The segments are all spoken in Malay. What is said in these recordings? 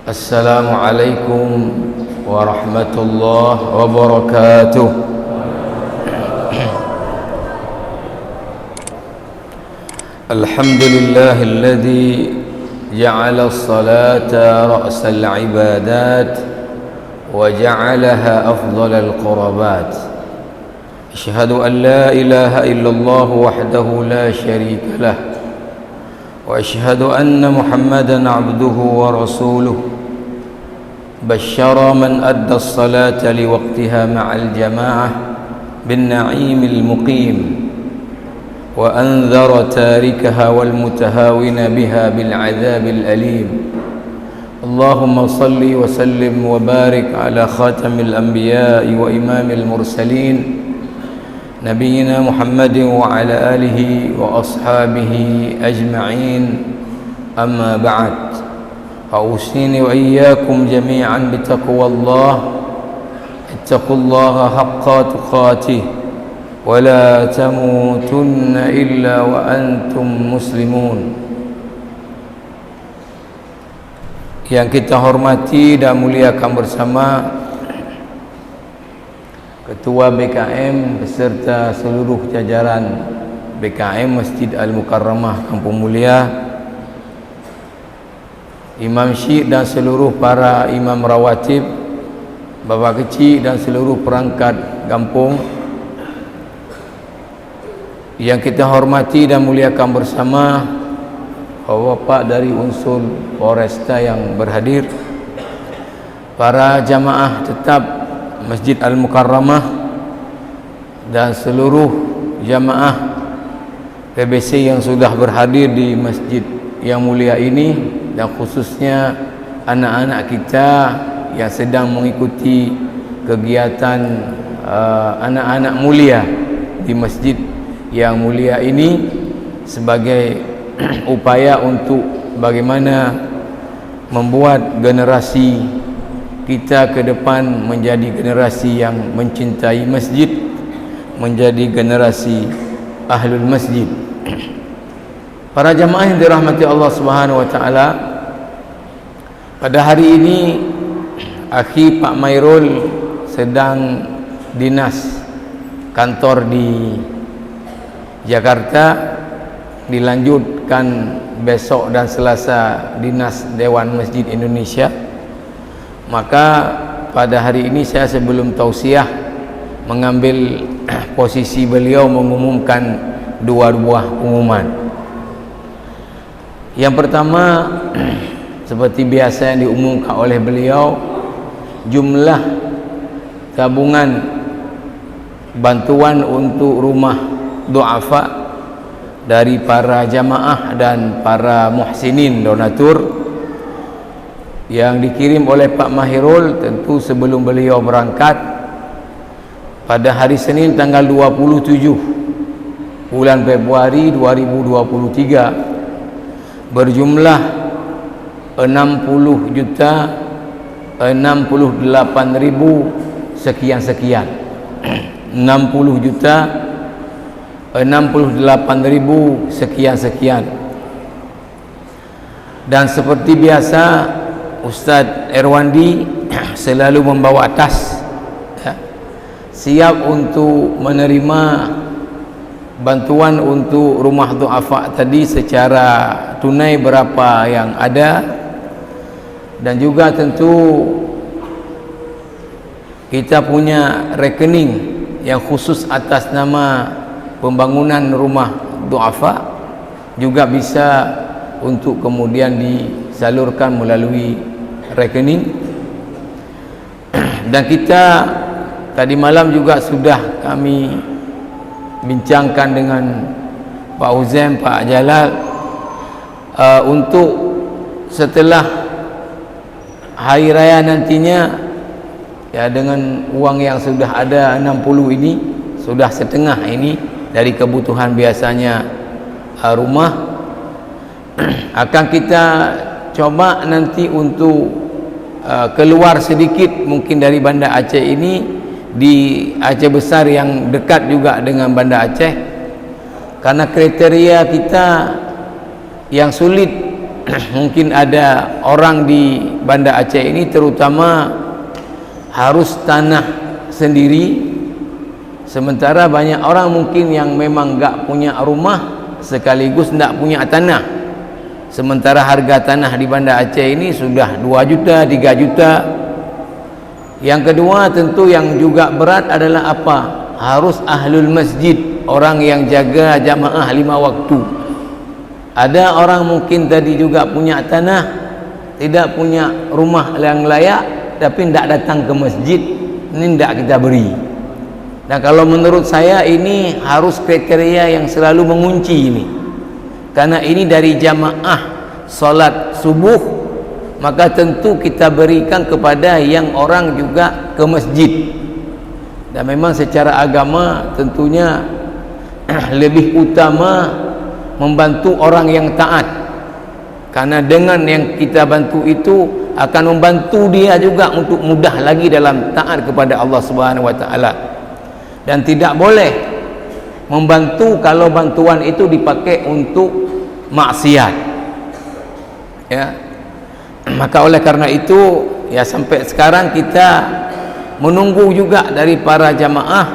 Assalamualaikum warahmatullahi wabarakatuh. Alhamdulillahilladzi ja'ala as-salata ra'sal ibadat wa ja'alaha afdhalal qurbat. Asyhadu an la ilaha illallah wahdahu la syarika lah wa asyhadu anna Muhammadan 'abduhu wa rasuluh. Basyara man adda as-salata liwaqtiha ma'al jamaah bin na'imil muqim wa anzara tarikaha wal mutahawina biha bil 'adzabil alim. Allahumma salli wa sallim wa barik ala khatamil anbiya'i wa imamil mursalin Nabiyyina Muhammadin wa ala alihi wa ashabihi ajma'in. Amma ba'd. Ausini wa iyyakum jami'an bitaqwallah. Ittaqullaha haqqa tuqatih wa la tamutunna illa wa antum muslimun. Yang kita hormati dan muliakan bersama Ketua BKM beserta seluruh jajaran BKM Masjid Al-Mukarramah Kampung Mulia, Imam Syekh dan seluruh para imam rawatib, bapa kecil dan seluruh perangkat kampung yang kita hormati dan muliakan bersama, bapak dari unsur Polresta yang berhadir, para jamaah tetap Masjid Al-Mukarramah dan seluruh jamaah PBC yang sudah berhadir di masjid yang mulia ini, dan khususnya anak-anak kita yang sedang mengikuti kegiatan anak-anak mulia di masjid yang mulia ini sebagai upaya untuk bagaimana membuat generasi kita ke depan menjadi generasi yang mencintai masjid, menjadi generasi ahlul masjid. Para jamaah yang dirahmati Allah Subhanahu wa taala, pada hari ini akhi Pak Mairul sedang dinas kantor di Jakarta, dilanjutkan besok dan Selasa dinas Dewan Masjid Indonesia. Maka pada hari ini saya sebelum tausiah mengambil posisi beliau mengumumkan dua buah pengumuman. Yang pertama, seperti biasa yang diumumkan oleh beliau, jumlah tabungan bantuan untuk rumah du'afa dari para jamaah dan para muhsinin donatur yang dikirim oleh Pak Mahirul, tentu sebelum beliau berangkat pada hari Senin tanggal 27 bulan Februari 2023 berjumlah 60.068.000 sekian-sekian 60.068.000 sekian-sekian. Dan seperti biasa Ustaz Erwandi selalu membawa tas ya, siap untuk menerima bantuan untuk rumah du'afa tadi secara tunai berapa yang ada, dan juga tentu kita punya rekening yang khusus atas nama pembangunan rumah du'afa juga bisa untuk kemudian disalurkan melalui rekening. Dan kita tadi malam juga sudah kami bincangkan dengan Pak Uzaim, Pak Jalal, untuk setelah hari raya nantinya ya, dengan uang yang sudah ada 60 ini, sudah setengah ini dari kebutuhan biasanya rumah, akan kita coba nanti untuk keluar sedikit mungkin dari Banda Aceh ini, di Aceh Besar yang dekat juga dengan Banda Aceh, karena kriteria kita yang sulit mungkin ada orang di Banda Aceh ini terutama harus tanah sendiri, sementara banyak orang mungkin yang memang enggak punya rumah sekaligus enggak punya tanah. Sementara harga tanah di Banda Aceh ini sudah 2 juta, 3 juta. Yang kedua tentu yang juga berat adalah apa? Harus ahlul masjid, orang yang jaga jamaah 5 waktu. Ada orang mungkin tadi juga punya tanah, tidak punya rumah yang layak, tapi tidak datang ke masjid, ini tidak kita beri. Dan kalau menurut saya ini harus kriteria yang selalu mengunci ini, karena ini dari jamaah solat subuh, maka tentu kita berikan kepada yang orang juga ke masjid. Dan memang secara agama tentunya lebih utama membantu orang yang taat, karena dengan yang kita bantu itu akan membantu dia juga untuk mudah lagi dalam taat kepada Allah Subhanahu wa taala. Dan tidak boleh membantu kalau bantuan itu dipakai untuk maksiat, ya. Maka oleh karena itu ya sampai sekarang kita menunggu juga dari para jamaah,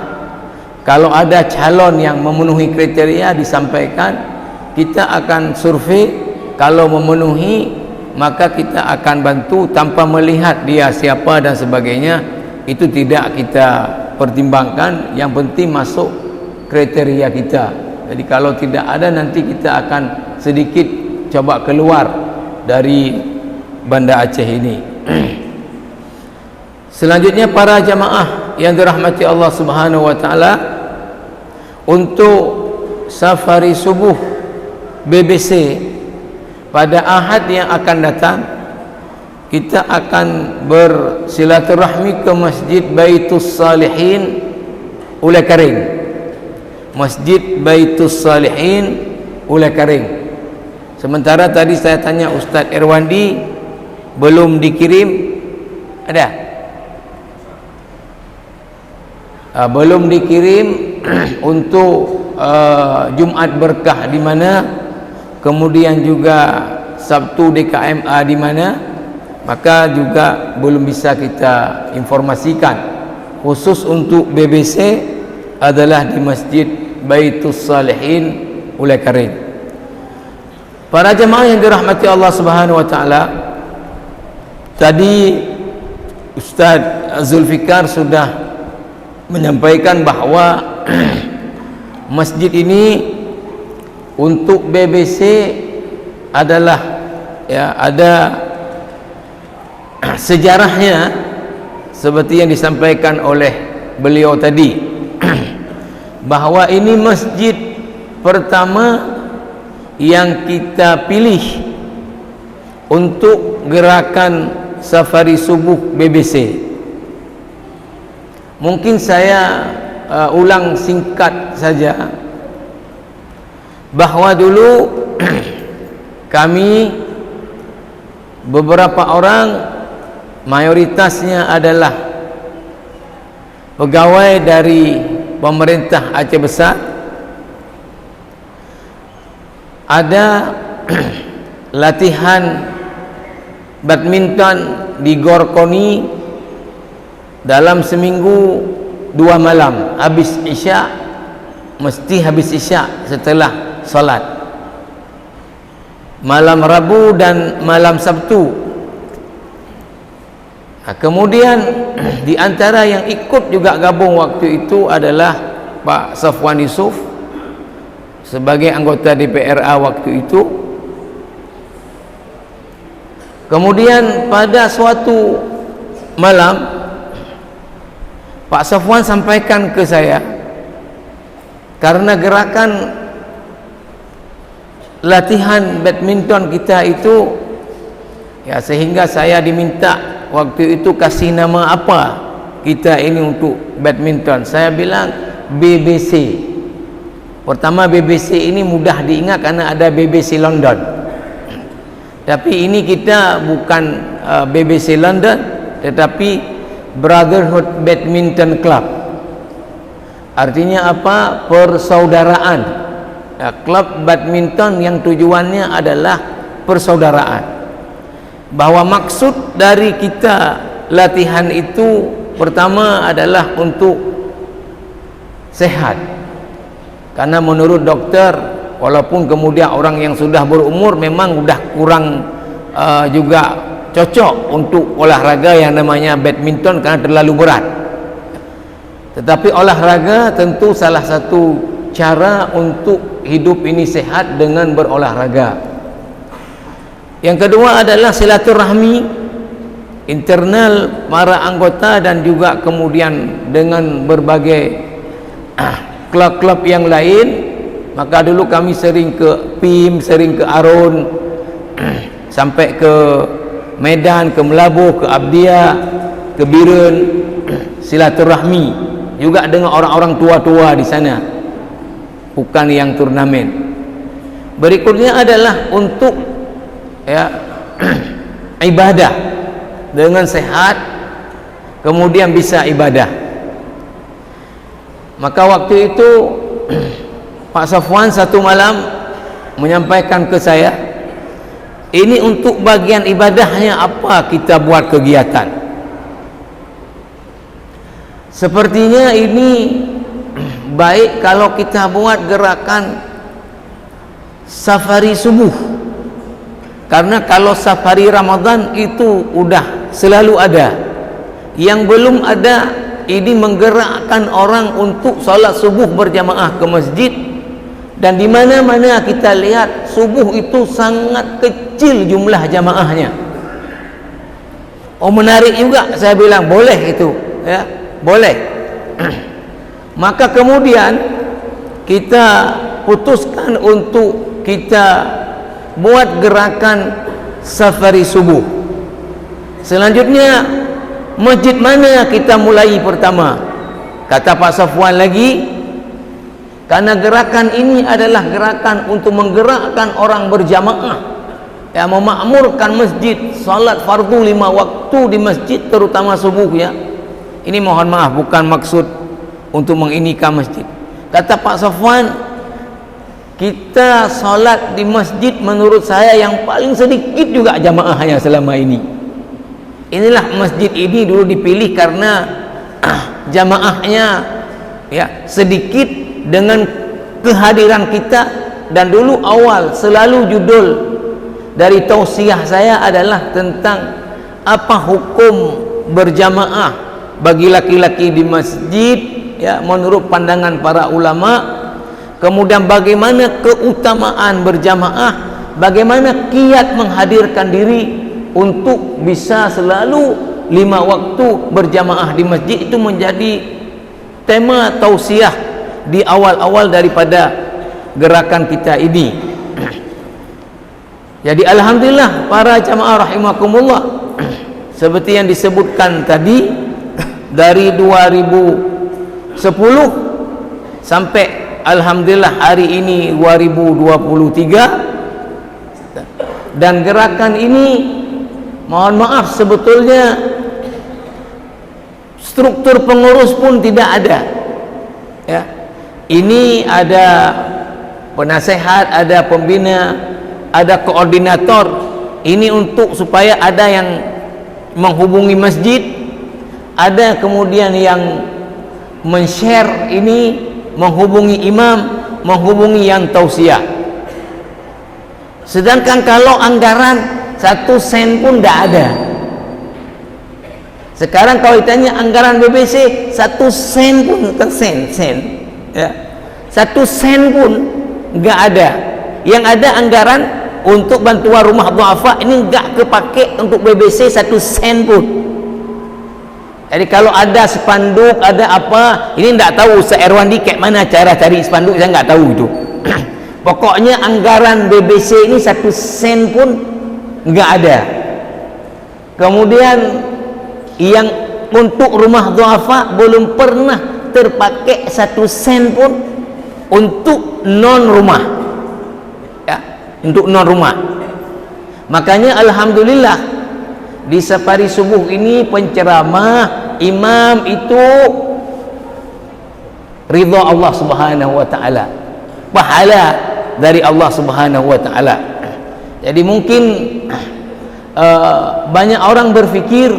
kalau ada calon yang memenuhi kriteria disampaikan, kita akan survei, kalau memenuhi maka kita akan bantu tanpa melihat dia siapa dan sebagainya. Itu tidak kita pertimbangkan, yang penting masuk kriteria kita. Jadi kalau tidak ada, nanti kita akan sedikit coba keluar dari Banda Aceh ini. Selanjutnya para jamaah yang dirahmati Allah Subhanahu wa taala, untuk safari subuh BBC pada Ahad yang akan datang, kita akan bersilaturahmi ke Masjid Baitus Salihin Ulai Karing. Masjid Baitus Salihin Ulai Karing. Sementara tadi saya tanya Ustaz Irwandi, belum dikirim. Ada? Belum dikirim untuk Jumat Berkah di mana, kemudian juga Sabtu DKMA di mana, maka juga belum bisa kita informasikan. Khusus untuk BBC adalah di Masjid Baitus Salihin Ulai Karing. Para jemaah yang dirahmati Allah Subhanahu wa taala, tadi Ustaz Zulfikar sudah menyampaikan bahwa masjid ini untuk BBC adalah, ya, ada sejarahnya seperti yang disampaikan oleh beliau tadi bahwa ini masjid pertama yang kita pilih untuk gerakan safari subuh BBC. Mungkin saya ulang singkat saja bahwa dulu kami beberapa orang, mayoritasnya adalah pegawai dari pemerintah Aceh Besar, ada latihan badminton di Gor Koni dalam seminggu 2 malam, habis isya, mesti habis isya setelah salat, malam Rabu dan malam Sabtu. Nah, kemudian di antara yang ikut juga gabung waktu itu adalah Pak Safwan Yusuf sebagai anggota DPRA waktu itu. Kemudian pada suatu malam Pak Safwan sampaikan ke saya, karena gerakan latihan badminton kita itu, ya, sehingga saya diminta waktu itu kasih nama apa kita ini untuk badminton. Saya bilang BBC. Pertama, BBC ini mudah diingat karena ada BBC London, tapi ini kita bukan BBC London, tetapi Brotherhood Badminton Club. Artinya apa? Persaudaraan. Klub badminton yang tujuannya adalah persaudaraan, bahwa maksud dari kita latihan itu pertama adalah untuk sehat. Karena menurut dokter, walaupun kemudian orang yang sudah berumur memang sudah kurang juga cocok untuk olahraga yang namanya badminton karena terlalu berat, tetapi olahraga tentu salah satu cara untuk hidup ini sehat dengan berolahraga. Yang kedua adalah silaturahmi internal para anggota dan juga kemudian dengan berbagai klub-klub yang lain. Maka dulu kami sering ke PIM, sering ke Arun, sampai ke Medan, ke Melabuh, ke Abdia, ke Biren, silaturahmi juga dengan orang-orang tua-tua di sana, bukan yang turnamen. Berikutnya adalah untuk ibadah dengan sehat, kemudian bisa ibadah. Maka waktu itu Pak Safwan satu malam menyampaikan ke saya, ini untuk bagian ibadahnya apa kita buat kegiatan. Sepertinya ini baik kalau kita buat gerakan safari subuh, karena kalau safari Ramadan itu udah selalu ada. Yang belum ada ini menggerakkan orang untuk salat subuh berjamaah ke masjid. Dan di mana-mana kita lihat subuh itu sangat kecil jumlah jamaahnya. Oh, menarik juga, saya bilang boleh itu, ya, boleh. Maka kemudian kita putuskan untuk kita buat gerakan safari subuh. Selanjutnya masjid mana kita mulai pertama? Kata Pak Safwan lagi, karena gerakan ini adalah gerakan untuk menggerakkan orang berjamaah, ya, memakmurkan masjid, salat fardu 5 waktu di masjid, terutama subuh, ya. Ini mohon maaf bukan maksud untuk menginikan masjid. Kata Pak Safwan, kita salat di masjid menurut saya yang paling sedikit juga jamaahnya selama ini. Inilah masjid ini dulu dipilih karena jamaahnya, ya, sedikit dengan kehadiran kita. Dan dulu awal selalu judul dari tausiah saya adalah tentang apa hukum berjamaah bagi laki-laki di masjid, ya, menurut pandangan para ulama. Kemudian bagaimana keutamaan berjamaah, bagaimana kiat menghadirkan diri untuk bisa selalu 5 waktu berjamaah di masjid. Itu menjadi tema tausiah di awal-awal daripada gerakan kita ini. Jadi alhamdulillah para jamaah rahimakumullah, seperti yang disebutkan tadi, dari 2010 sampai alhamdulillah hari ini 2023. Dan gerakan ini mohon maaf sebetulnya struktur pengurus pun tidak ada, ya. Ini ada penasehat, ada pembina, ada koordinator. Ini untuk supaya ada yang menghubungi masjid, ada kemudian yang men-share ini, menghubungi imam, menghubungi yang tausiah. Sedangkan kalau anggaran 1 sen pun tidak ada. Sekarang kalau ditanya anggaran BBC 1 sen pun, bukan sen, ya, 1 sen pun nggak ada. Yang ada anggaran untuk bantuan rumah duafa ini nggak kepake untuk BBC 1 sen pun. Jadi kalau ada spanduk, ada apa, ini nggak tahu Ustaz Erwandi kayak mana cara cari spanduk, saya nggak tahu itu. Pokoknya anggaran BBC ini 1 sen pun nggak ada. Kemudian yang untuk rumah duafa belum pernah terpakai 1 sen pun untuk non rumah, ya, untuk non rumah. Makanya alhamdulillah di safari subuh ini penceramah imam itu ridha Allah Subhanahu wa taala, pahala dari Allah Subhanahu wa taala. Jadi mungkin banyak orang berfikir,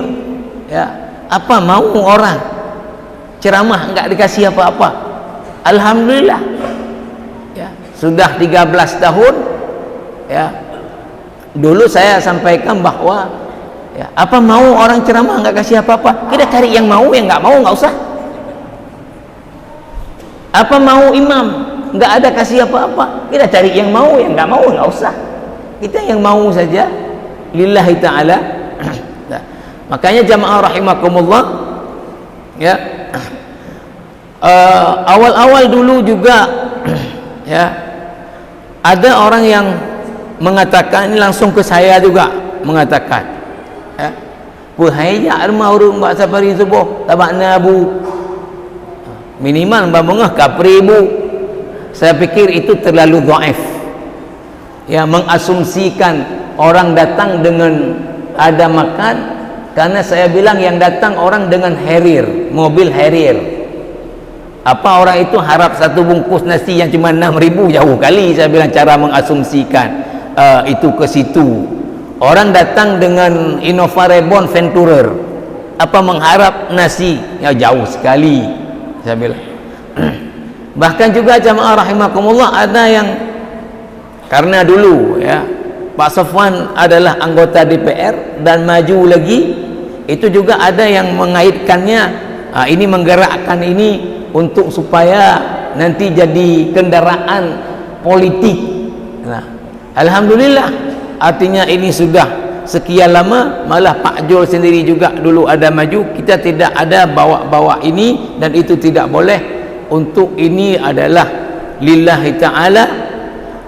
ya, apa mau orang ceramah enggak dikasih apa-apa. Alhamdulillah, ya, sudah 13 tahun, ya. Dulu saya sampaikan bahwa, ya, apa mau orang ceramah enggak kasih apa-apa, kita cari yang mau, yang enggak mau enggak usah. Apa mau imam enggak ada kasih apa-apa, kita cari yang mau, yang enggak mau enggak usah. Kita yang mau saja, lillahi ta'ala. Nah, makanya jamaah rahimakumullah, ya, awal-awal dulu juga ya, ada orang yang mengatakan, ini langsung ke saya juga mengatakan, ya, puhainya arma urung mbak safari subuh tabakna bu, minimal mbak mengah kapribu. Saya pikir itu terlalu dhaif, ya, mengasumsikan orang datang dengan ada makan, karena saya bilang yang datang orang dengan Harrier, mobil Harrier. Apa orang itu harap satu bungkus nasi yang cuma 6.000? Jauh kali saya bilang cara mengasumsikan itu ke situ. Orang datang dengan Innova Reborn Venturer, apa mengharap nasi? Ya jauh sekali saya bilang. Bahkan juga jamaah rahimakumullah, ada yang karena dulu, ya, Pak Sofwan adalah anggota DPR dan maju lagi, itu juga ada yang mengaitkannya, ini menggerakkan ini untuk supaya nanti jadi kendaraan politik. Nah, alhamdulillah, artinya ini sudah sekian lama, malah Pak Jol sendiri juga dulu ada maju. Kita tidak ada bawa-bawa ini, dan itu tidak boleh. Untuk ini adalah lillahi ta'ala,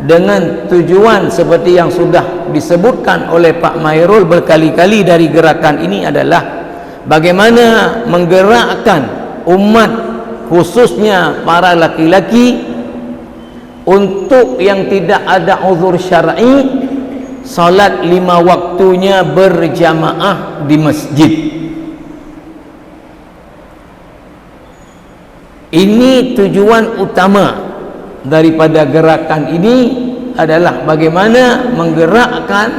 dengan tujuan seperti yang sudah disebutkan oleh Pak Mairul berkali-kali dari gerakan ini adalah bagaimana menggerakkan umat, khususnya para laki-laki, untuk yang tidak ada uzur syar'i, salat 5 waktunya berjamaah di masjid. Ini tujuan utama daripada gerakan ini, adalah bagaimana menggerakkan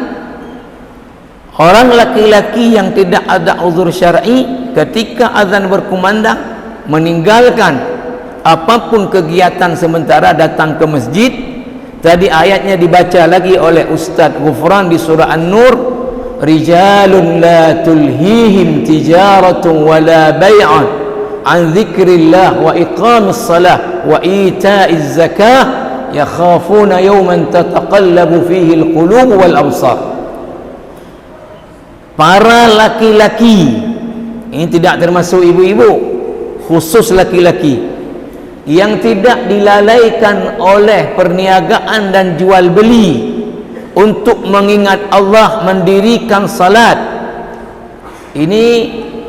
orang laki-laki yang tidak ada uzur syar'i ketika azan berkumandang meninggalkan apapun kegiatan sementara, datang ke masjid. Tadi ayatnya dibaca lagi oleh Ustaz Ghufran di surah An-Nur, rijalun la tulhihim tijaratun wala bay'an an dzikrillah wa iqamis salah wa ita'iz zakah yakhafuna yawman tataqallabu fihi alqulub wal absar. Para laki-laki, ini tidak termasuk ibu-ibu, khusus laki-laki yang tidak dilalaikan oleh perniagaan dan jual beli untuk mengingat Allah, mendirikan salat. Ini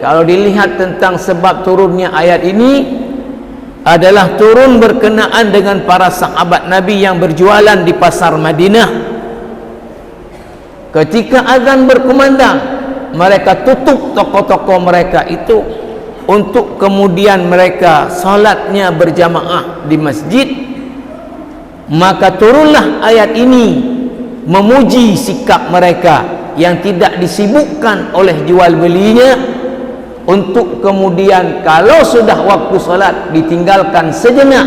kalau dilihat tentang sebab turunnya ayat ini, adalah turun berkenaan dengan para sahabat Nabi yang berjualan di pasar Madinah. Ketika azan berkumandang, mereka tutup toko-toko mereka itu untuk kemudian mereka salatnya berjamaah di masjid. Maka turunlah ayat ini memuji sikap mereka yang tidak disibukkan oleh jual belinya, untuk kemudian kalau sudah waktu salat ditinggalkan sejenak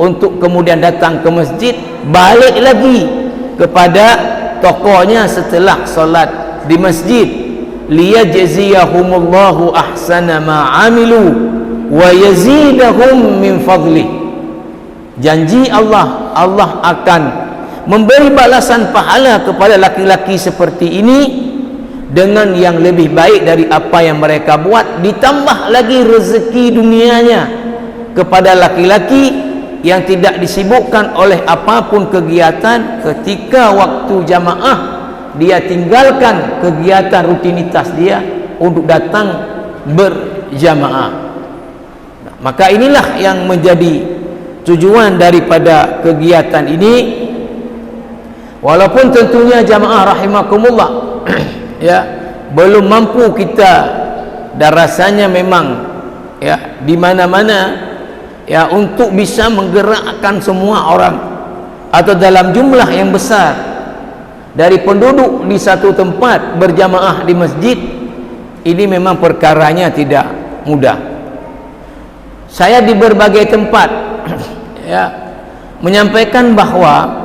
untuk kemudian datang ke masjid, balik lagi kepada tokonya setelah salat di masjid. Liyajziyahumullahu ahsana ma amilu wa yazidahum min fadli. Janji Allah, Allah akan memberi balasan pahala kepada laki-laki seperti ini dengan yang lebih baik dari apa yang mereka buat, ditambah lagi rezeki dunianya kepada laki-laki yang tidak disibukkan oleh apapun kegiatan. Ketika waktu jamaah, dia tinggalkan kegiatan rutinitas dia untuk datang berjamaah. Nah, maka inilah yang menjadi tujuan daripada kegiatan ini. Walaupun tentunya jamaah rahimakumullah ya, belum mampu kita, dan rasanya memang ya di mana-mana ya untuk bisa menggerakkan semua orang atau dalam jumlah yang besar dari penduduk di satu tempat berjamaah di masjid, ini memang perkaranya tidak mudah. Saya di berbagai tempat ya menyampaikan bahwa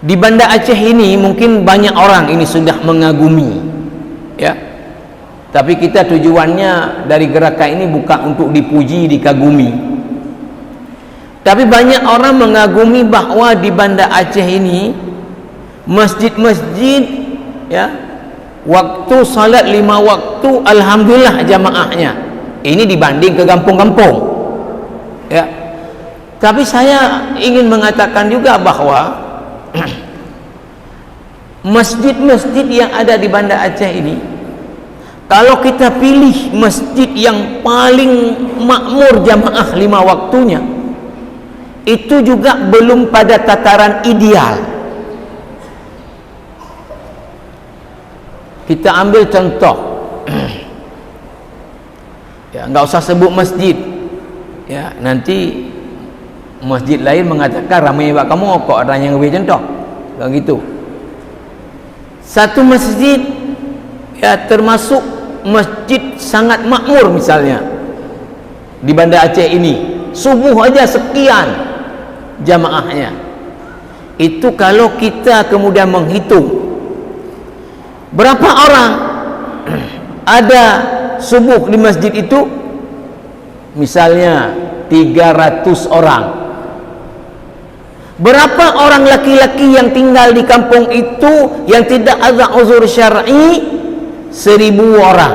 di Banda Aceh ini mungkin banyak orang ini sudah mengagumi ya, tapi kita tujuannya dari gerakan ini bukan untuk dipuji, dikagumi, tapi banyak orang mengagumi bahwa di Banda Aceh ini masjid-masjid ya, waktu salat 5 waktu alhamdulillah jamaahnya, ini dibanding ke kampung-kampung ya. Tapi saya ingin mengatakan juga bahwa masjid-masjid yang ada di Banda Aceh ini, kalau kita pilih masjid yang paling makmur jamaah 5 waktunya, itu juga belum pada tataran ideal. Kita ambil contoh ya, nggak usah sebut masjid ya, nanti masjid lain mengatakan ramai buat kamu kok ada yang lebih contoh kayak gitu. Satu masjid ya, termasuk masjid sangat makmur misalnya di Banda Aceh ini, subuh aja sekian jamaahnya. Itu kalau kita kemudian menghitung berapa orang ada subuh di masjid itu, misalnya 300 orang, berapa orang laki-laki yang tinggal di kampung itu yang tidak ada uzur syar'i? 1000 orang.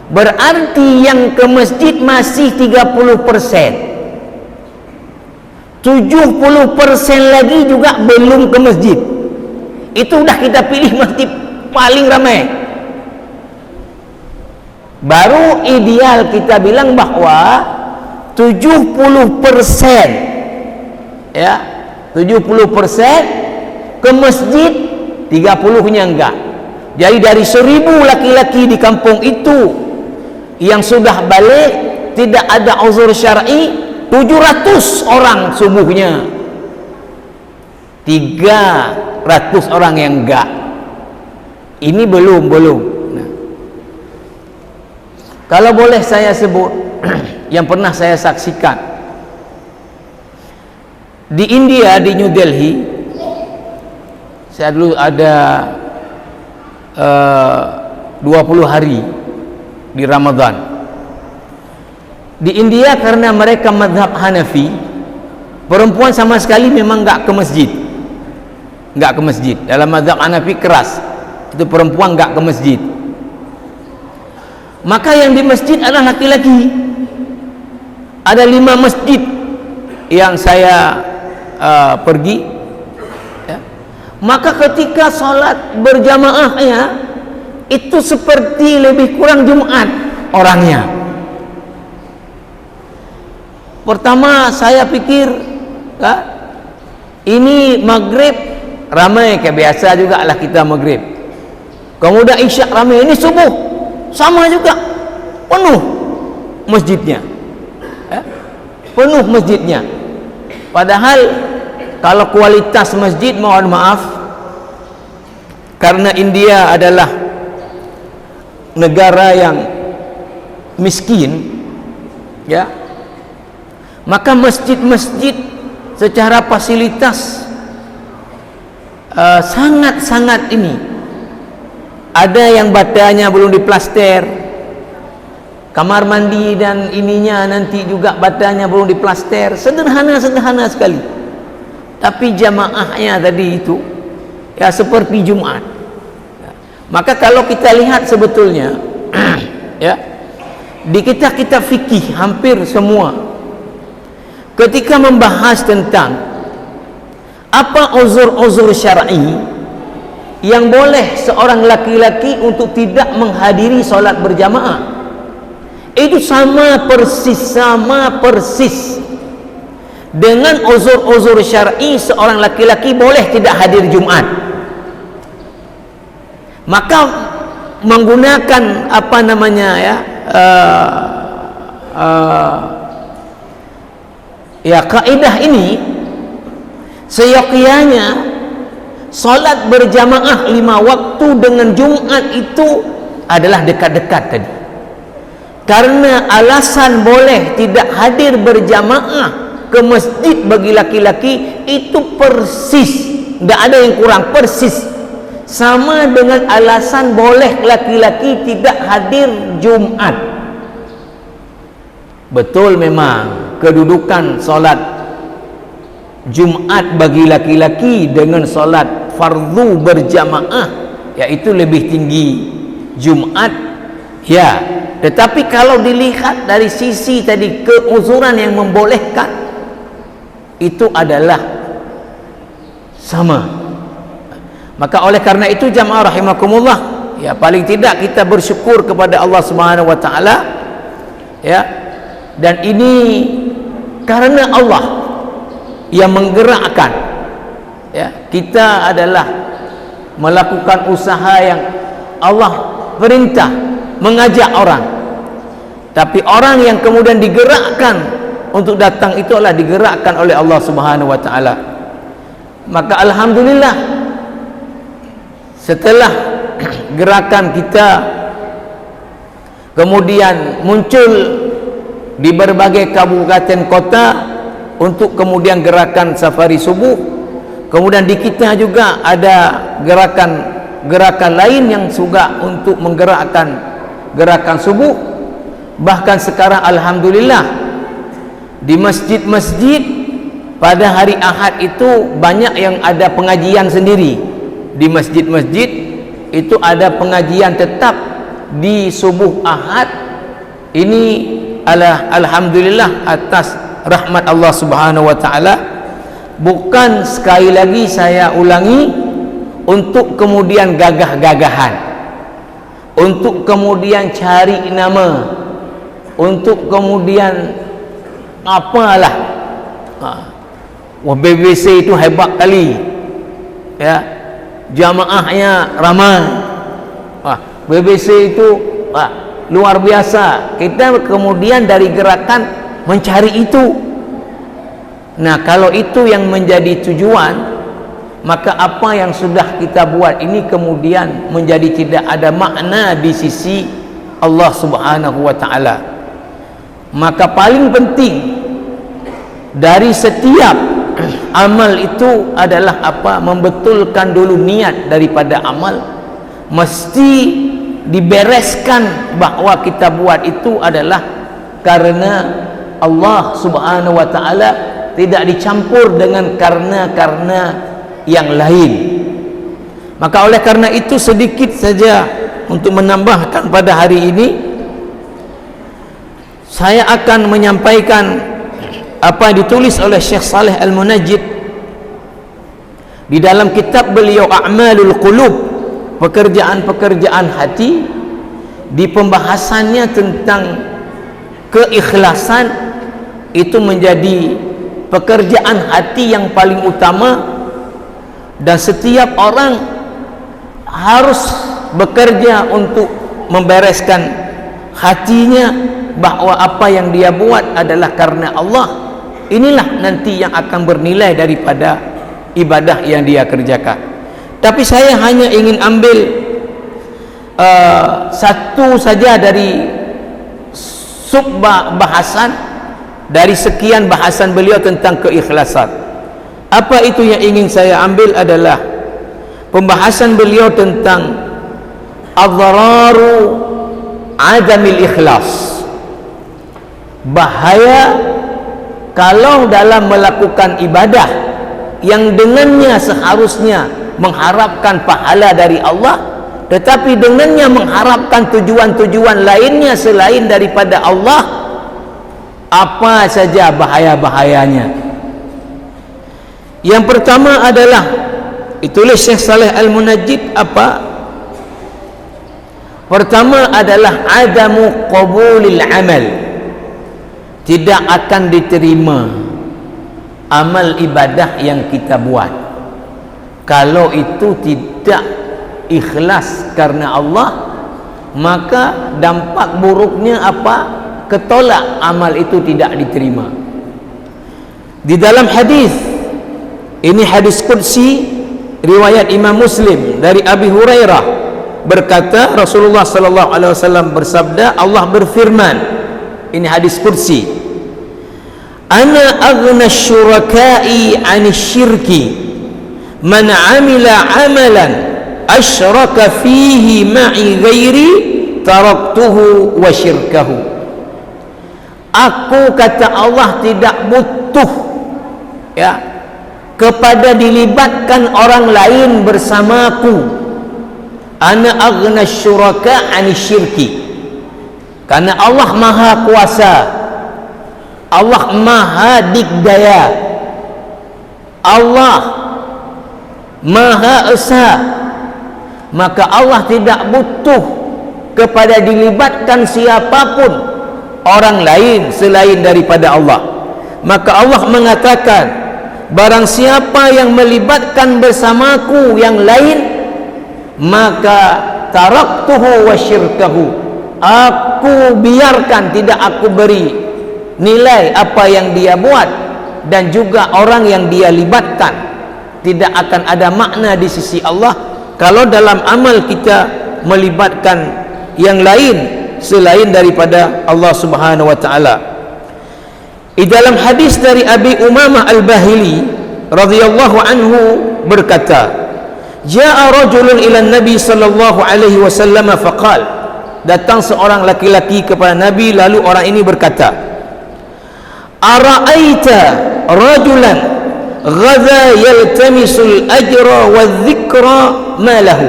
Berarti yang ke masjid masih 30%. 70% lagi juga belum ke masjid. Itu udah kita pilih masjid paling ramai. Baru ideal kita bilang bahwa 70% ya, 70% ke masjid, 30-nya enggak. Jadi dari 1000 laki-laki di kampung itu yang sudah balik tidak ada uzur syar'i, 700 orang subuhnya, 300 orang yang enggak. Ini belum. Nah, kalau boleh saya sebut yang pernah saya saksikan di India, di New Delhi, saya dulu ada 20 hari di Ramadan di India. Karena mereka mazhab Hanafi, perempuan sama sekali memang enggak ke masjid, dalam mazhab Hanafi keras, itu perempuan enggak ke masjid. Maka yang di masjid adalah laki-laki. Ada 5 masjid yang saya pergi ya. Maka ketika sholat berjamaahnya itu seperti lebih kurang Jumat orangnya. Pertama saya pikir ya, ini maghrib ramai kayak biasa juga lah kita maghrib, kemudian isyak ramai, ini subuh sama juga penuh masjidnya ya, penuh masjidnya. Padahal kalau kualitas masjid, mohon maaf, karena India adalah negara yang miskin ya, maka masjid-masjid secara fasilitas sangat-sangat ini, ada yang batanya belum diplaster, kamar mandi dan ininya nanti juga batanya belum diplaster, sederhana sekali, tapi jamaahnya tadi itu ya seperti Jumat. Maka kalau kita lihat sebetulnya ya, di kitab fikih hampir semua ketika membahas tentang apa uzur-uzur syar'i yang boleh seorang laki-laki untuk tidak menghadiri solat berjamaah, itu sama persis dengan uzur-uzur syar'i seorang laki-laki boleh tidak hadir Jumat. Maka menggunakan apa namanya ya, ya kaidah ini seyogyanya solat berjamaah 5 waktu dengan Jumat itu adalah dekat-dekat tadi. Karena alasan boleh tidak hadir berjamaah ke masjid bagi laki-laki itu persis, tidak ada yang kurang, persis sama dengan alasan boleh laki-laki tidak hadir Jumat. Betul, memang kedudukan solat Jumat bagi laki-laki dengan solat fardu berjamaah yaitu lebih tinggi Jumat, ya. Tetapi kalau dilihat dari sisi tadi keuzuran yang membolehkan, itu adalah sama. Maka oleh karena itu jamaah rahimakumullah, ya, paling tidak kita bersyukur kepada Allah Subhanahu wa taala, ya. Dan ini karena Allah yang menggerakkan, ya, kita adalah melakukan usaha yang Allah perintah, mengajak orang. Tapi orang yang kemudian digerakkan untuk datang itu adalah digerakkan oleh Allah Subhanahu wa taala. Maka alhamdulillah, setelah gerakan kita kemudian muncul di berbagai kabupaten kota untuk kemudian gerakan safari subuh, kemudian di kita juga ada gerakan lain yang juga untuk menggerakkan gerakan subuh. Bahkan sekarang alhamdulillah di masjid-masjid pada hari Ahad itu banyak yang ada pengajian sendiri. Di masjid-masjid itu ada pengajian tetap di subuh Ahad. Ini alhamdulillah atas rahmat Allah Subhanahu wa taala. Bukan, sekali lagi saya ulangi, untuk kemudian gagah-gagahan, untuk kemudian cari nama, untuk kemudian apalah, wah BBC itu hebat kali, ya, jamaahnya ramai, wah BBC itu luar biasa. Kita kemudian dari gerakan mencari itu. Nah, kalau itu yang menjadi tujuan, maka apa yang sudah kita buat ini kemudian menjadi tidak ada makna di sisi Allah Subhanahu wa taala. Maka paling penting dari setiap amal itu adalah apa? Membetulkan dulu niat daripada amal. Mesti dibereskan bahwa kita buat itu adalah karena Allah Subhanahu wa taala, tidak dicampur dengan karena yang lain. Maka oleh karena itu sedikit saja untuk menambahkan pada hari ini, saya akan menyampaikan apa yang ditulis oleh Syekh Saleh Al-Munajjid di dalam kitab beliau A'malul Qulub, pekerjaan-pekerjaan hati. Di pembahasannya tentang keikhlasan, itu menjadi pekerjaan hati yang paling utama, dan setiap orang harus bekerja untuk membereskan hatinya bahwa apa yang dia buat adalah karena Allah. Inilah nanti yang akan bernilai daripada ibadah yang dia kerjakan. Tapi saya hanya ingin ambil satu saja dari bahasan dari sekian bahasan beliau tentang keikhlasan. Apa itu yang ingin saya ambil adalah pembahasan beliau tentang adhararu adamil ikhlas, bahaya kalau dalam melakukan ibadah yang dengannya seharusnya mengharapkan pahala dari Allah, tetapi dengannya mengharapkan tujuan-tujuan lainnya selain daripada Allah, apa saja bahaya-bahayanya. Yang pertama adalah, ditulis Syekh Saleh Al-Munajjid, apa? Pertama adalah adamu qabulil amal, tidak akan diterima amal ibadah yang kita buat kalau itu tidak ikhlas karena Allah. Maka dampak buruknya apa? Ketolak, amal itu tidak diterima. Di dalam hadis ini, hadis qudsi, riwayat Imam Muslim dari Abi Hurairah berkata, Rasulullah sallallahu alaihi wasallam bersabda, Allah berfirman, ini hadis qudsi, ana aghna syuraka'i 'ani syirki man 'amila 'amalan asyraka fihi ma'i ghairi taraktuhu wa syirkahu. Aku, kata Allah, tidak butuh ya kepada dilibatkan orang lain bersamaku. Ana aghna syuraka 'ani syirki, karena Allah maha kuasa, Allah maha dikdaya, Allah maha esa, maka Allah tidak butuh kepada dilibatkan siapapun orang lain selain daripada Allah. Maka Allah mengatakan, barang siapa yang melibatkan bersamaku yang lain, maka taraktuhu wa syirkahu, aku biarkan, tidak aku beri nilai apa yang dia buat, dan juga orang yang dia libatkan. Tidak akan ada makna di sisi Allah kalau dalam amal kita melibatkan yang lain selain daripada Allah Subhanahu wa taala. Di dalam hadis dari Abi Umamah Al-Bahili radhiyallahu anhu berkata, jaa rajulun ila Nabi sallallahu alaihi wasallam faqal, datang seorang laki-laki kepada Nabi, lalu orang ini berkata, ara'aita rajulan ghadha yaltamisul ajra wa dhikra ma lahu.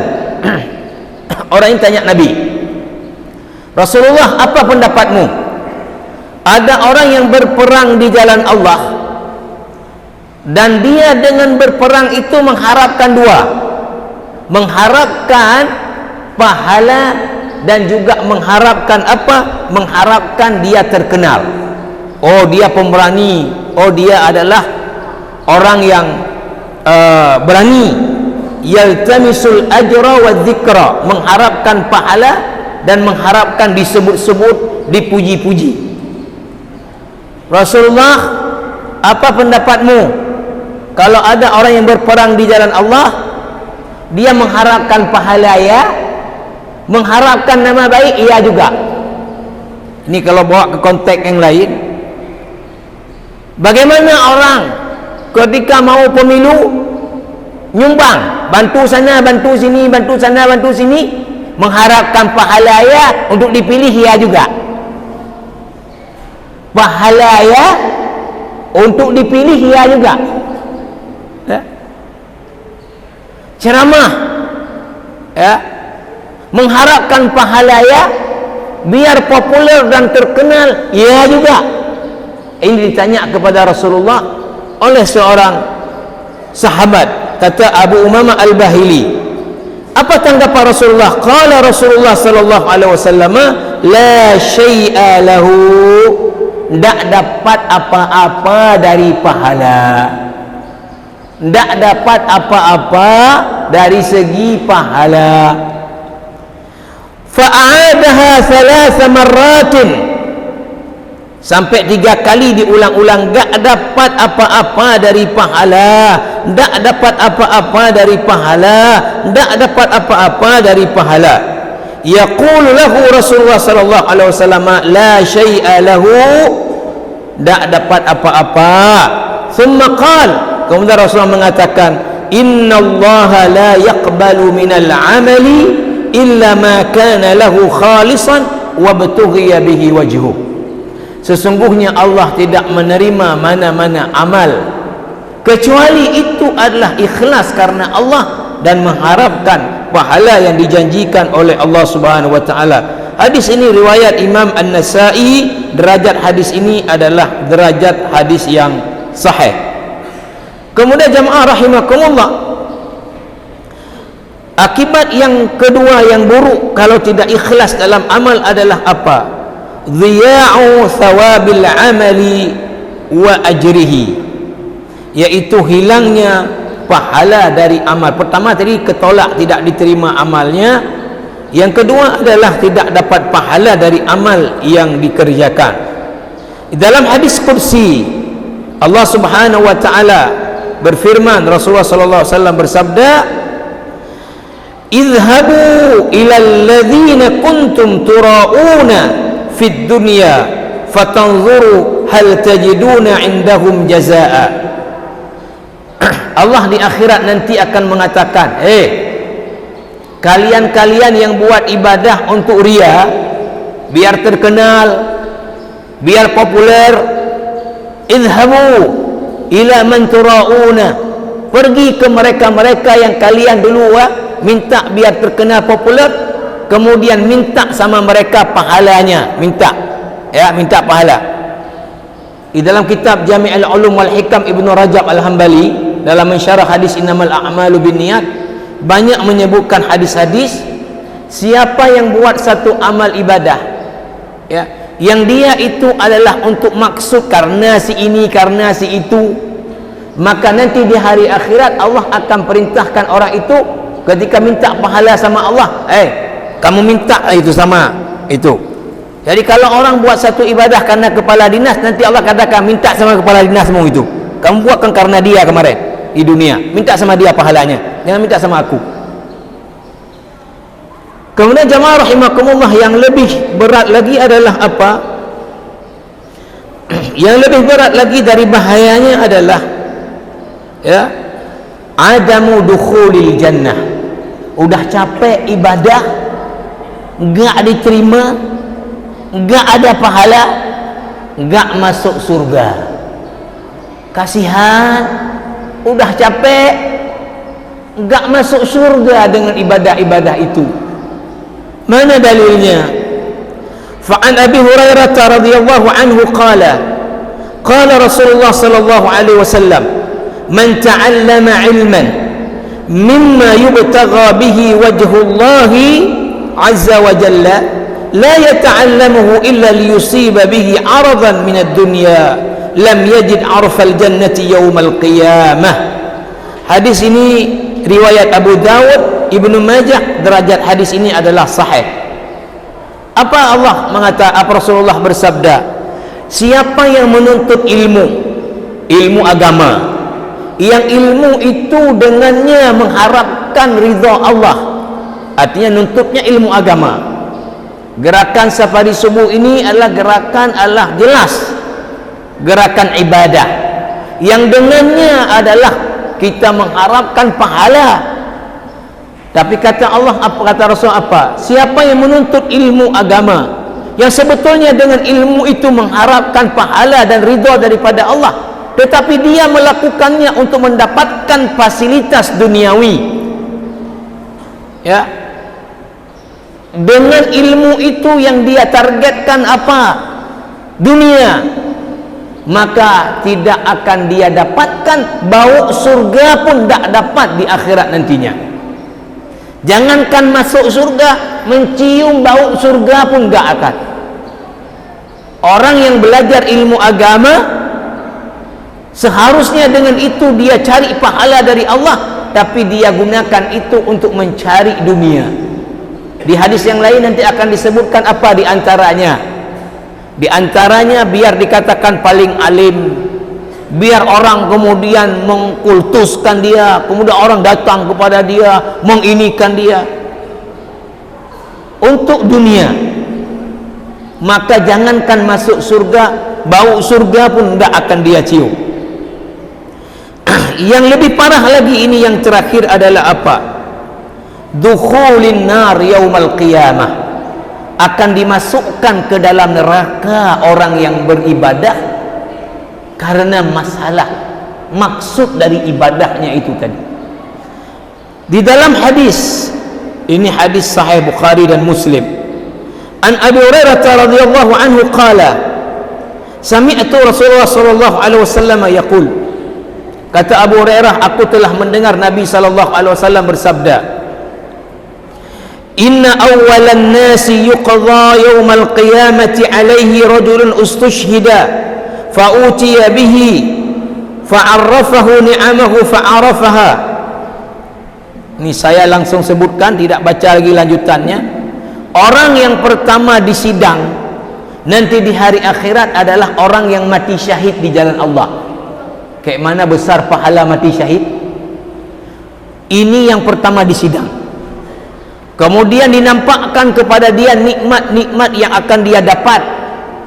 Orang ini tanya Nabi, Rasulullah, apa pendapatmu? Ada orang yang berperang di jalan Allah, dan dia dengan berperang itu mengharapkan dua, mengharapkan pahala dan juga mengharapkan apa? Mengharapkan dia terkenal. Oh, dia pemberani, oh dia adalah orang yang berani. Yaltamisul ajra wa dzikra, mengharapkan pahala dan mengharapkan disebut-sebut, dipuji-puji. Rasulullah, apa pendapatmu kalau ada orang yang berperang di jalan Allah, dia mengharapkan pahala, ya, mengharapkan nama baik, iya juga. Ini kalau bawa ke konteks yang lain, bagaimana orang ketika mau pemilu nyumbang, bantu sana, bantu sini, bantu sana, bantu sini, mengharapkan pahala, ya, untuk dipilih, ya juga. Pahala, ya, untuk dipilih, ya juga. Ya. Ceramah, ya, mengharapkan pahala, ya, biar populer dan terkenal, ya juga. Ini ditanya kepada Rasulullah oleh seorang sahabat, kata Abu Umamah Al-Bahili, apa tanggapan Rasulullah? Qala Rasulullah sallallahu alaihi wasallam, la syai'a lahu, tidak dapat apa-apa dari pahala, tidak dapat apa-apa dari segi pahala. Fa'adaha thalatha marratin, sampai 3 kali diulang-ulang, tak dapat apa-apa dari pahala, tak dapat apa-apa dari pahala, tak dapat apa-apa dari pahala. Yaqulu lahu Rasulullah sallallahu alaihi wasallam, la syai'a lahu, tak dapat apa-apa. Thumma qala, kemudian Rasulullah mengatakan, innallaha la yaqbalu minal amali illa ma kana lahu khalisan wa btughiya bihi wajhu. Sesungguhnya Allah tidak menerima mana-mana amal kecuali itu adalah ikhlas karena Allah dan mengharapkan pahala yang dijanjikan oleh Allah Subhanahu wa taala. Hadis ini riwayat Imam An-Nasa'i, derajat hadis ini adalah derajat hadis yang sahih. Kemudian jamaah rahimakumullah, akibat yang kedua yang buruk kalau tidak ikhlas dalam amal adalah apa? Dhiya'u thawabil amali wa ajrihi, yaitu hilangnya pahala dari amal. Pertama tadi ketolak, tidak diterima amalnya. Yang kedua adalah tidak dapat pahala dari amal yang dikerjakan. Dalam hadis qudsi, Allah Subhanahu wa taala berfirman, Rasulullah sallallahu alaihi wasallam bersabda, "Idhabu ila alladhina kuntum tura'una fid dunya fatanzuru hal tajiduna indahum jazaa'a." Allah di akhirat nanti akan mengatakan, kalian-kalian yang buat ibadah untuk ria, biar terkenal, biar populer, idhabu ila man tura'una, pergi ke mereka-mereka yang kalian dulu minta biar terkenal, populer, kemudian minta sama mereka pahalanya, minta pahala. Di dalam kitab Jami' al-Ulum wal Hikam Ibnu Rajab Al-Hambali dalam mensyarah hadis innamal a'malu binniyat banyak menyebutkan hadis-hadis siapa yang buat satu amal ibadah yang dia itu adalah untuk maksud karena si ini, karena si itu, maka nanti di hari akhirat Allah akan perintahkan orang itu ketika minta pahala sama Allah, kamu minta itu sama itu. Jadi kalau orang buat satu ibadah karena kepala dinas, nanti Allah katakan minta sama kepala dinasmu itu, kamu buatkan karena dia kemarin di dunia, minta sama dia pahalanya, jangan minta sama aku. Kemudian jamaah rahimakumullah, yang lebih berat lagi adalah apa? Yang lebih berat lagi dari bahayanya adalah adamu dukhulil jannah. Udah capek ibadah, enggak diterima, enggak ada pahala, enggak masuk surga. Kasihan, udah capek, enggak masuk surga dengan ibadah-ibadah itu. Mana dalilnya? Fa'an Abi Hurairah radhiyallahu anhu qala Rasulullah sallallahu alaihi wasallam, man ta'allama ilman mimma yubtagha bihi wajhullahi azza wa jalla la yata'allamuhu illa liyusiba bihi 'aradan min ad-dunya lam yajid 'arfal jannati yaumal qiyamah. Hadis ini riwayat Abu Dawud, Ibnu Majah, derajat hadis ini adalah sahih. Apa Allah mengatakan, apa Rasulullah bersabda, siapa yang menuntut ilmu agama, yang ilmu itu dengannya mengharapkan ridha Allah, artinya nuntutnya ilmu agama. Gerakan safari subuh ini adalah gerakan Allah jelas, gerakan ibadah yang dengannya adalah kita mengharapkan pahala. Tapi kata Allah, apa kata Rasul, apa? Siapa yang menuntut ilmu agama yang sebetulnya dengan ilmu itu mengharapkan pahala dan ridha daripada Allah, tetapi dia melakukannya untuk mendapatkan fasilitas duniawi, dengan ilmu itu yang dia targetkan apa? Dunia, maka tidak akan dia dapatkan, bau surga pun tak dapat di akhirat nantinya. Jangankan masuk surga, mencium bau surga pun tak akan. Orang yang belajar ilmu agama seharusnya dengan itu dia cari pahala dari Allah, tapi dia gunakan itu untuk mencari dunia. Di hadis yang lain nanti akan disebutkan apa di antaranya. Di antaranya biar dikatakan paling alim, biar orang kemudian mengkultuskan dia, kemudian orang datang kepada dia, menginikan dia untuk dunia. Maka jangankan masuk surga, bau surga pun tidak akan dia cium. Yang lebih parah lagi, ini yang terakhir adalah apa? Dukhulin nar yaumal qiyamah, akan dimasukkan ke dalam neraka orang yang beribadah karena masalah maksud dari ibadahnya itu tadi. Di dalam hadis ini, hadis sahih Bukhari dan Muslim, an Abi Hurairah radhiyallahu anhu qala sami'tu Rasulullah sallallahu alaihi wasallam yaqul, kata Abu Hurairah, aku telah mendengar Nabi sallallahu alaihi wasallam bersabda, inna awwalan nasi yuqdha yawmal qiyamati alaihi rajulun ustushhida fa'utiya bihi fa'arrafahu ni'amahu fa'arafaha. Ini saya langsung sebutkan, tidak baca lagi lanjutannya. Orang yang pertama disidang nanti di hari akhirat adalah orang yang mati syahid di jalan Allah. kayak mana besar pahala mati syahid. Ini yang pertama di sidang. Kemudian dinampakkan kepada dia nikmat-nikmat yang akan dia dapat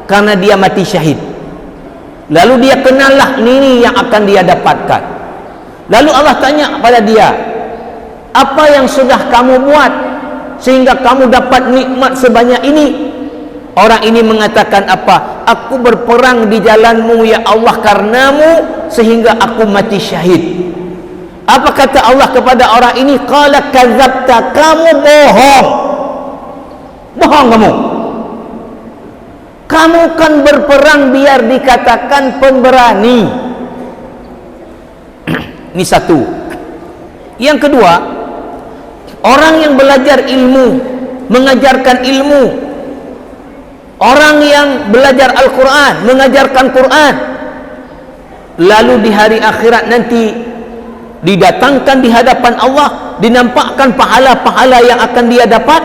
karena dia mati syahid. Lalu dia kenallah ini yang akan dia dapatkan. Lalu Allah tanya pada dia, apa yang sudah kamu buat sehingga kamu dapat nikmat sebanyak ini? Orang ini mengatakan apa? Aku berperang di jalanmu ya Allah karenamu sehingga aku mati syahid. Apa kata Allah kepada orang ini? Qala kadzabta, kamu bohong. Bohong kamu. Kamu kan berperang biar dikatakan pemberani. Ini satu. Yang kedua, orang yang belajar ilmu, mengajarkan ilmu, orang yang belajar Al-Quran, mengajarkan Quran, lalu di hari akhirat nanti didatangkan di hadapan Allah, dinampakkan pahala-pahala yang akan dia dapat.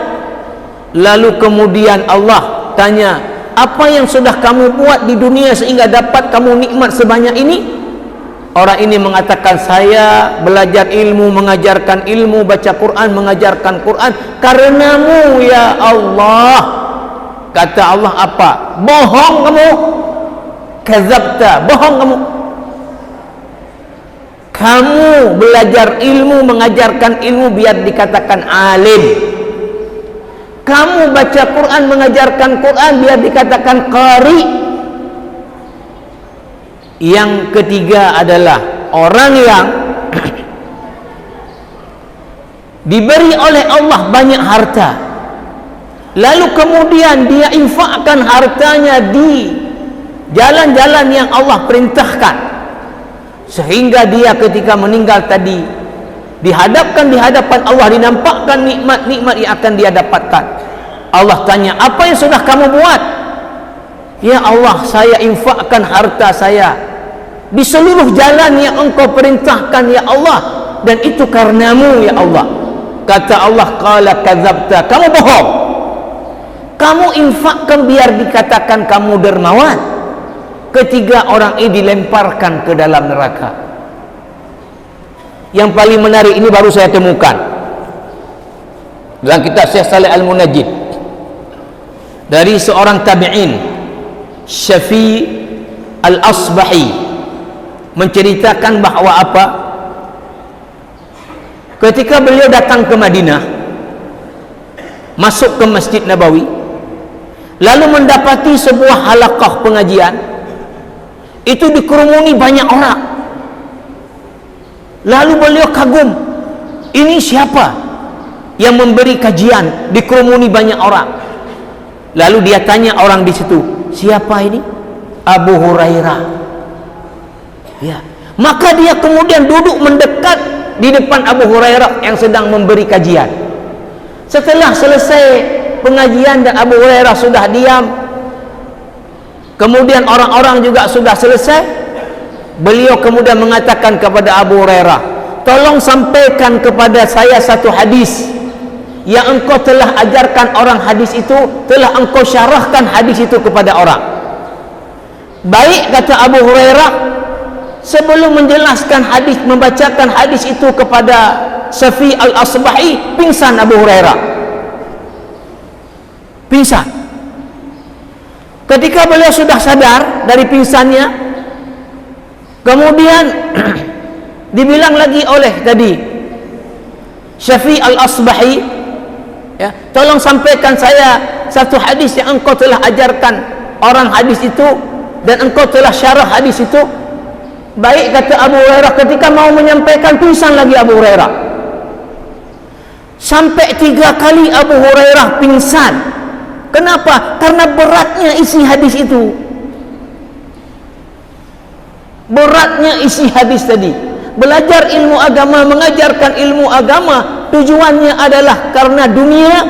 Lalu kemudian Allah tanya, apa yang sudah kamu buat di dunia sehingga dapat kamu nikmat sebanyak ini? Orang ini mengatakan, saya belajar ilmu, mengajarkan ilmu, baca Quran, mengajarkan Quran karenamu ya Allah. Kata Allah apa? Bohong kamu. Kadzabta, bohong kamu. Kamu belajar ilmu, mengajarkan ilmu biar dikatakan alim. Kamu baca Quran, mengajarkan Quran biar dikatakan qari. Yang ketiga adalah orang yang diberi oleh Allah banyak harta, lalu kemudian dia infakkan hartanya di jalan-jalan yang Allah perintahkan, sehingga dia ketika meninggal tadi dihadapkan di hadapan Allah, dinampakkan nikmat-nikmat yang akan dia dapatkan. Allah tanya, apa yang sudah kamu buat? Ya Allah, saya infakkan harta saya di seluruh jalan yang engkau perintahkan ya Allah, dan itu karenamu ya Allah. Kata Allah, qala kadzabta, kamu bohong. Kamu infakkan biar dikatakan kamu dermawan. Ketiga orang ini dilemparkan ke dalam neraka. Yang paling menarik ini baru saya temukan dalam kitab Syekh Saleh Al-Munajjid dari seorang tabi'in, Syafi' Al-Asbahi, menceritakan bahawa apa? Ketika beliau datang ke Madinah, masuk ke Masjid Nabawi, lalu mendapati sebuah halaqah pengajian, itu dikerumuni banyak orang. Lalu beliau kagum, ini siapa yang memberi kajian dikerumuni banyak orang? Lalu dia tanya orang di situ, siapa ini? Abu Hurairah. Ya, maka dia kemudian duduk mendekat di depan Abu Hurairah yang sedang memberi kajian. Setelah selesai pengajian dan Abu Hurairah sudah diam, kemudian orang-orang juga sudah selesai, beliau kemudian mengatakan kepada Abu Hurairah, tolong sampaikan kepada saya satu hadis yang engkau telah ajarkan orang, hadis itu telah engkau syarahkan hadis itu kepada orang. Baik, kata Abu Hurairah. Sebelum menjelaskan hadis, membacakan hadis itu kepada Syafi' Al-Asbahi, pingsan Abu Hurairah. Pingsan. Ketika beliau sudah sadar dari pingsannya, kemudian dibilang lagi oleh tadi Syafi' Al-Asbahi, ya, tolong sampaikan saya satu hadis yang engkau telah ajarkan orang hadis itu dan engkau telah syarah hadis itu. Baik, kata Abu Hurairah, ketika mau menyampaikan pingsan lagi Abu Hurairah. Sampai 3 kali Abu Hurairah pingsan. Kenapa? Karena beratnya isi hadis itu. Beratnya isi hadis tadi. Belajar ilmu agama, mengajarkan ilmu agama, tujuannya adalah karena dunia.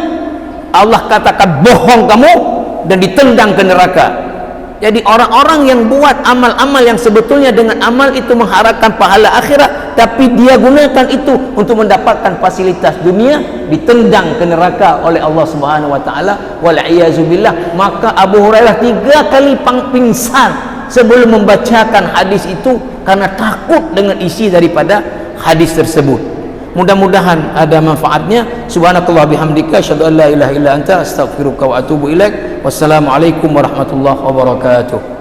Allah katakan bohong kamu dan ditendang ke neraka. Jadi orang-orang yang buat amal-amal yang sebetulnya dengan amal itu mengharapkan pahala akhirat, tapi dia gunakan itu untuk mendapatkan fasilitas dunia, ditendang ke neraka oleh Allah Subhanahu wa taala, wal iyazu billah. Maka Abu Hurairah 3 kali pingsan sebelum membacakan hadis itu karena takut dengan isi daripada hadis tersebut. Mudah-mudahan ada manfaatnya. Subhanakallah bihamdika asyhadu an la ilaha illa anta astaghfiruka wa atubu ilaik. Wassalamualaikum warahmatullahi wabarakatuh.